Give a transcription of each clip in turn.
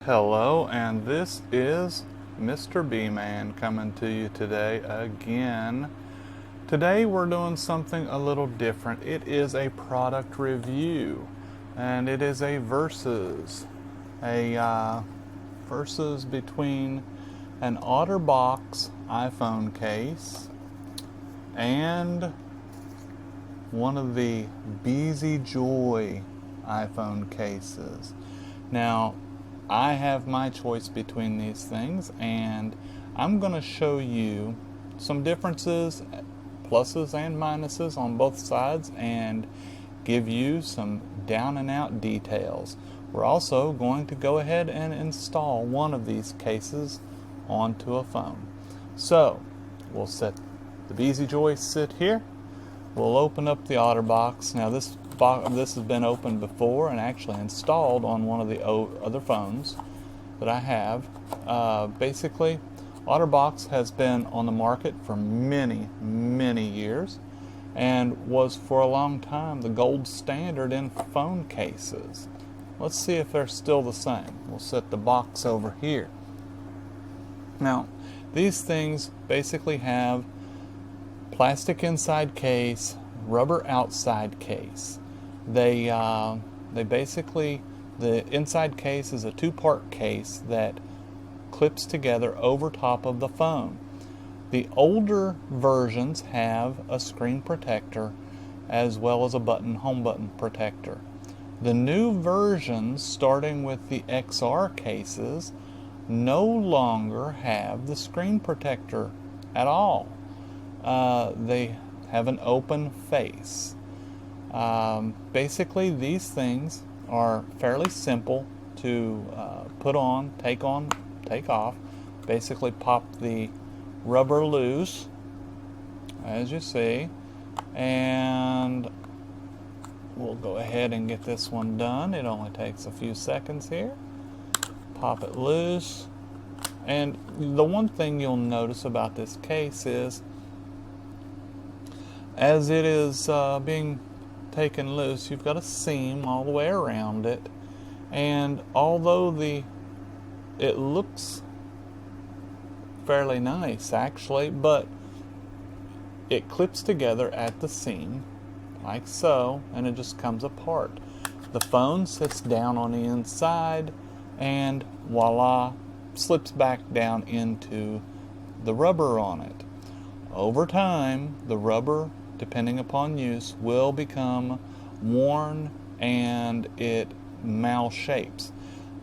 Hello, and this is Mr. B-Man coming to you today again. Today we're doing something a little different. It is a product review, and it is a versus between an Otterbox iPhone case and one of the Beasyjoy iPhone cases. Now, I have my choice between these things, and I'm going to show you some differences, pluses and minuses on both sides, and give you some down and out details. We're also going to go ahead and install one of these cases onto a phone. So we'll set the Beasyjoy sit here. We'll open up the Otterbox. Now this has been opened before and actually installed on one of the other phones that I have. Basically, Otterbox has been on the market for many, many years and was for a long time the gold standard in phone cases. Let's see if they're still the same. We'll set the box over here. Now, these things basically have plastic inside case, rubber outside case. They basically, the inside case is a two-part case that clips together over top of the phone. The older versions have a screen protector as well as a home button protector. The new versions, starting with the XR cases, no longer have the screen protector at all. They have an open face. Basically, these things are fairly simple to put on, take off. Basically, pop the rubber loose, as you see, and we'll go ahead and get this one done. It only takes a few seconds here. Pop it loose, and the one thing you'll notice about this case is, as it is being taken loose, you've got a seam all the way around it, and although it looks fairly nice actually, but it clips together at the seam like so, and it just comes apart. The phone sits down on the inside and voila, slips back down into the rubber on it. Over time, the rubber, depending upon use, will become worn and it malshapes.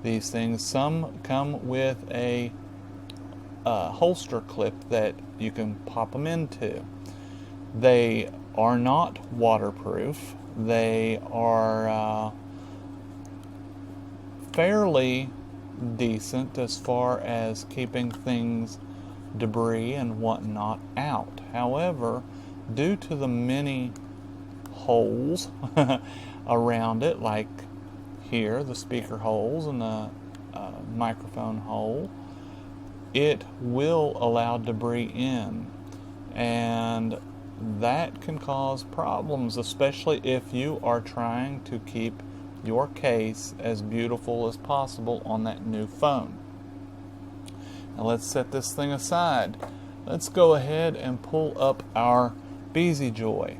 These things, some come with a holster clip that you can pop them into. They are not waterproof. They are fairly decent as far as keeping things, debris and whatnot, out. However, due to the many holes around it, like here, the speaker holes and the microphone hole, it will allow debris in, and that can cause problems, especially if you are trying to keep your case as beautiful as possible on that new phone. Now let's set this thing aside. Let's go ahead and pull up our Beasyjoy.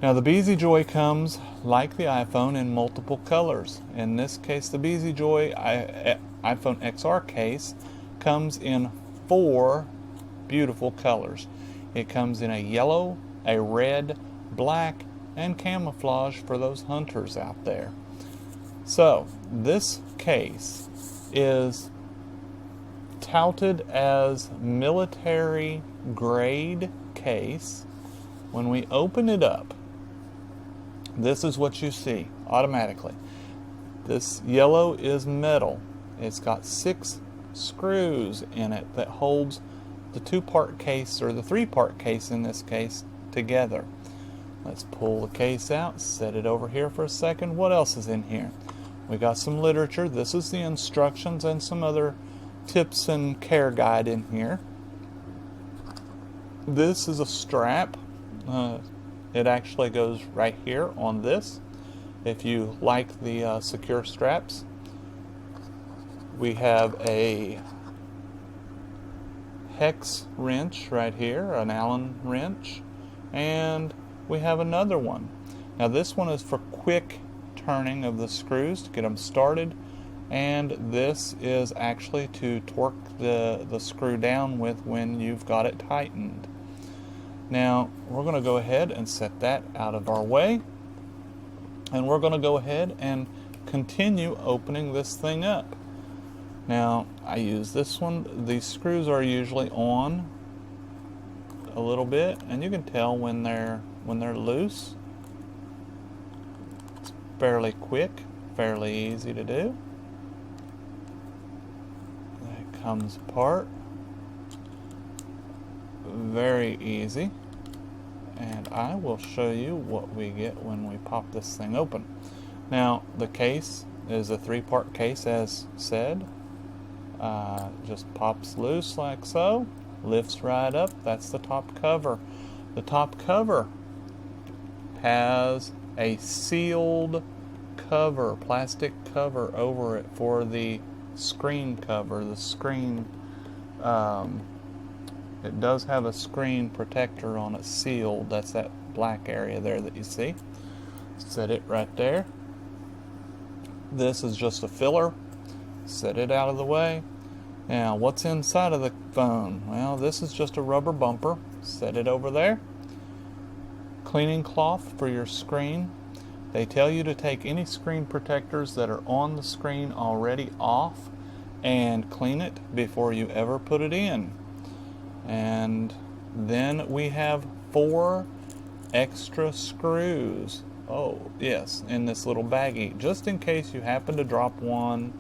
Now the Beasyjoy comes, like the iPhone, in multiple colors. In this case, the Beasyjoy iPhone XR case comes in 4 beautiful colors. It comes in a yellow, a red, black, and camouflage for those hunters out there. So this case is touted as military grade case. When we open it up, this is what you see automatically. This yellow is metal. It's got 6 screws in it that holds the 2-part case, or the 3-part case in this case, together. Let's pull the case out, set it over here for a second. What else is in here? We got some literature. This is the instructions and some other tips and care guide in here. This is a strap. It actually goes right here on this if you like the secure straps. We have a hex wrench right here, an Allen wrench, and we have another one. Now this one is for quick turning of the screws to get them started, and this is actually to torque the screw down with when you've got it tightened. Now we're going to go ahead and set that out of our way, and we're going to go ahead and continue opening this thing up. Now I use this one. These screws are usually on a little bit, and you can tell when they're loose. It's fairly quick, fairly easy to do. That comes apart. Very easy. And I will show you what we get when we pop this thing open. Now the case is a 3-part case, as said. Just pops loose like so, lifts right up. That's the top cover. The top cover has a sealed cover, plastic cover over it for the screen cover. The screen, it does have a screen protector on it, sealed. That's that black area there that you see. Set it right there. This is just a filler. Set it out of the way. Now, what's inside of the phone? Well, this is just a rubber bumper. Set it over there. Cleaning cloth for your screen. They tell you to take any screen protectors that are on the screen already off and clean it before you ever put it in. And then we have 4 extra screws. Oh, yes, in this little baggie, just in case you happen to drop one,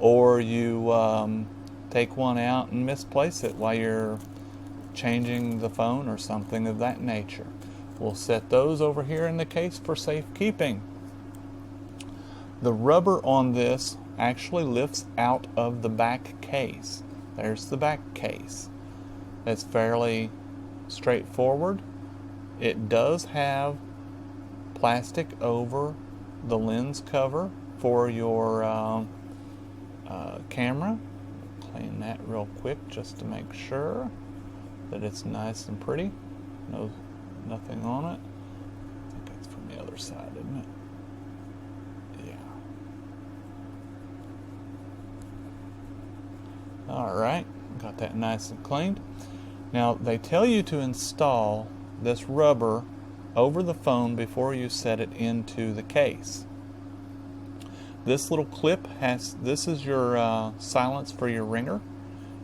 or you take one out and misplace it while you're changing the phone or something of that nature. We'll set those over here in the case for safekeeping. The rubber on this actually lifts out of the back case. There's the back case. It's fairly straightforward. It does have plastic over the lens cover for your camera. Clean that real quick just to make sure that it's nice and pretty. Nothing on it. I think it's from the other side, isn't it? Yeah. Alright, got that nice and cleaned. Now they tell you to install this rubber over the phone before you set it into the case. This little clip this is your silence for your ringer.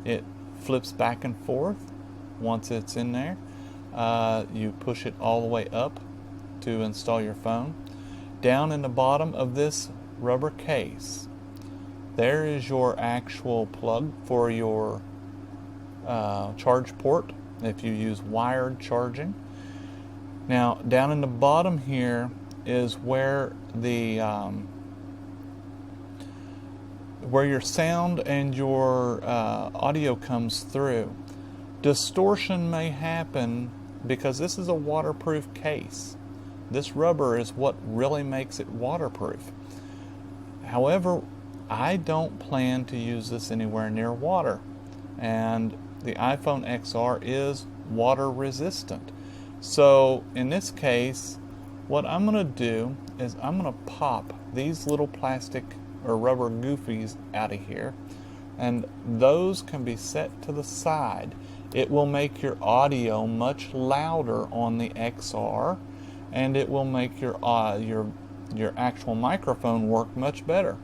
It flips back and forth once it's in there. You push it all the way up to install your phone. Down in the bottom of this rubber case, there is your actual plug for your charge port if you use wired charging. Now down in the bottom here is where the where your sound and your audio comes through. Distortion may happen because this is a waterproof case. This rubber is what really makes it waterproof. However, I don't plan to use this anywhere near water, and the iPhone XR is water resistant. So in this case, what I'm going to do is I'm going to pop these little plastic or rubber goofies out of here, and those can be set to the side. It will make your audio much louder on the XR, and it will make your actual microphone work much better.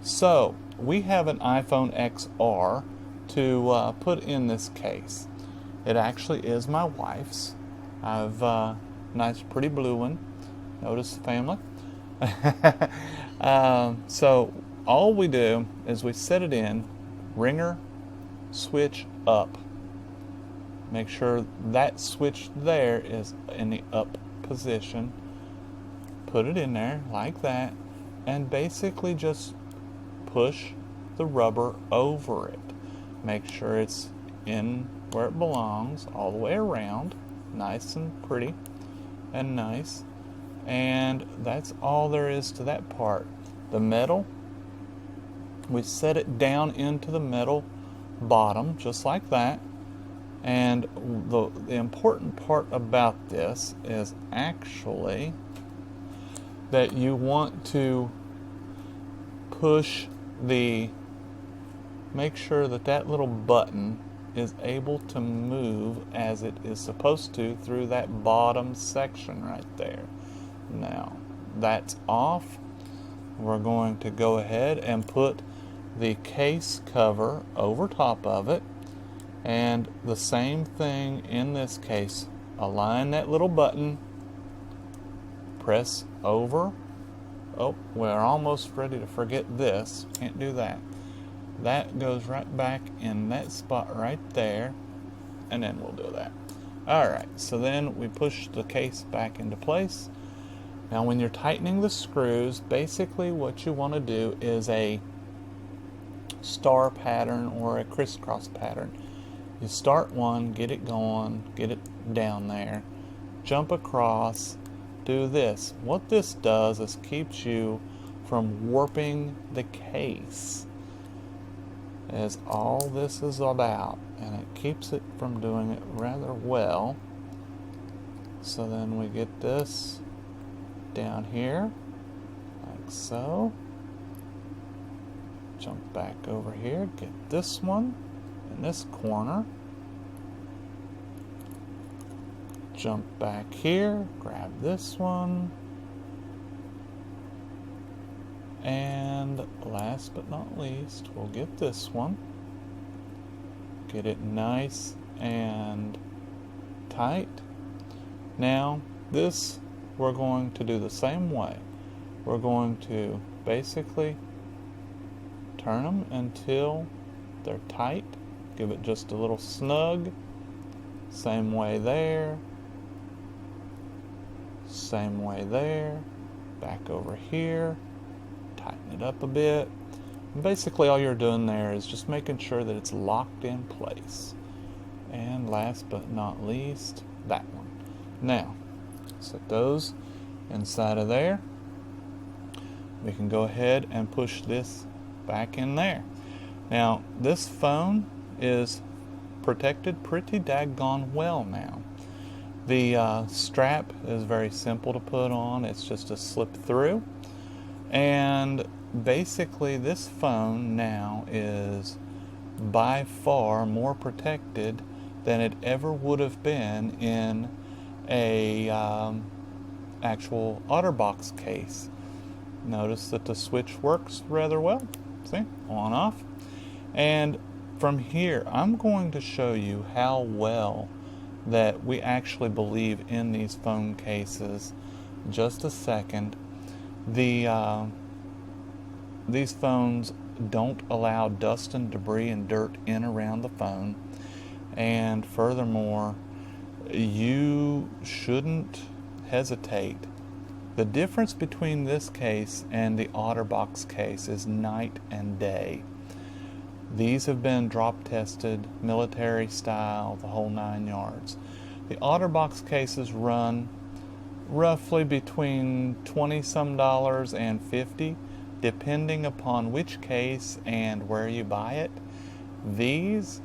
So we have an iPhone XR to put in this case. It actually is my wife's. I've nice pretty blue one. Notice the family. So all we do is we set it in, ringer, switch up. Make sure that switch there is in the up position. Put it in there like that, and basically just push the rubber over it. Make sure it's in where it belongs all the way around, nice and pretty and nice. And that's all there is to that part. The metal We set it down into the metal bottom, just like that. And the important part about this is actually that you want to make sure that that little button is able to move as it is supposed to through that bottom section right there. Now, that's off. We're going to go ahead and put the case cover over top of it. And the same thing in this case. Align that little button. Press over. Oh, we're almost ready to forget this. Can't do that. That goes right back in that spot right there. And then we'll do that. Alright, so then we push the case back into place. Now when you're tightening the screws, basically what you want to do is a star pattern or a crisscross pattern. You start one, get it going, get it down there, jump across, do this. What this does is keeps you from warping the case, is all this is about, and it keeps it from doing it rather well. So then we get this down here, like so. Jump back over here, get this one in this corner. Jump back here, grab this one. And last but not least, we'll get this one. Get it nice and tight. Now, this we're going to do the same way. We're going to basically turn them until they're tight. Give it just a little snug. Same way there. Same way there. Back over here. Tighten it up a bit. And basically all you're doing there is just making sure that it's locked in place. And last but not least, that one. Now, set those inside of there. We can go ahead and push this back in there. Now, this phone is protected pretty daggone well now. The strap is very simple to put on. It's just a slip through. And basically this phone now is by far more protected than it ever would have been in a actual Otterbox case. Notice that the switch works rather well. See, on off. And from here I'm going to show you how well that we actually believe in these phone cases. Just a second. These phones don't allow dust and debris and dirt in around the phone, and furthermore, you shouldn't hesitate. The difference between this case and the Otterbox case is night and day. These have been drop tested, military style, the whole 9 yards. The Otterbox cases run roughly between $20 some and $50, depending upon which case and where you buy it. These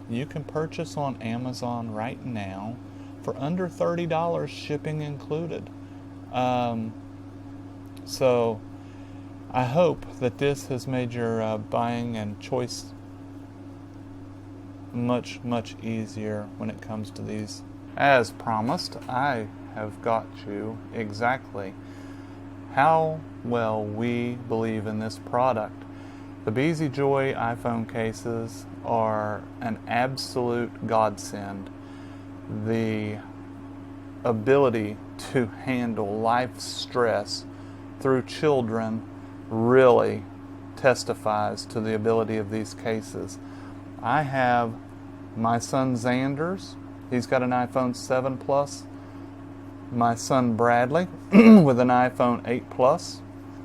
you can purchase on Amazon right now for under $30, shipping included. So I hope that this has made your buying and choice much easier when it comes to these. As promised, I have got you exactly how well we believe in this product. The Beasyjoy iPhone cases are an absolute godsend. The ability to handle life stress through children really testifies to the ability of these cases. I have my son Xander's. He's got an iPhone 7 Plus. My son Bradley with an iPhone 8 Plus.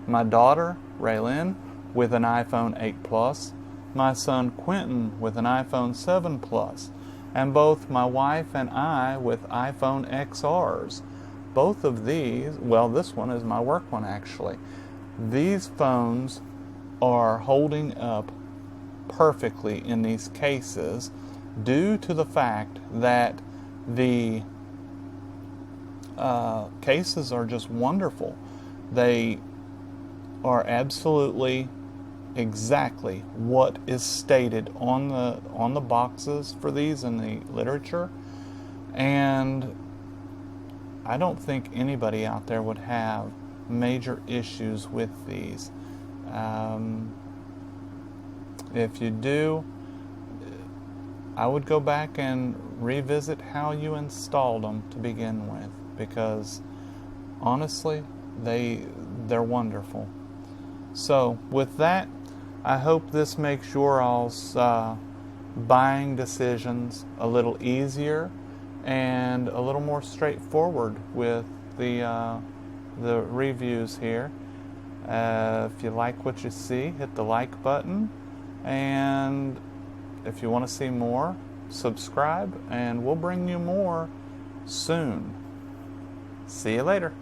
My daughter Raylyn with an iPhone 8 Plus. My son Quentin with an iPhone 7 Plus. And both my wife and I with iPhone XRs. Both of these, well, this one is my work one actually. These phones are holding up perfectly in these cases due to the fact that the cases are just wonderful. They are absolutely exactly what is stated on the boxes for these in the literature, and I don't think anybody out there would have major issues with these. If you do, I would go back and revisit how you installed them to begin with, because honestly, they're wonderful. So with that, I hope this makes your all's buying decisions a little easier and a little more straightforward with the reviews here. If you like what you see, hit the like button, and if you want to see more, subscribe, and we'll bring you more soon. See you later.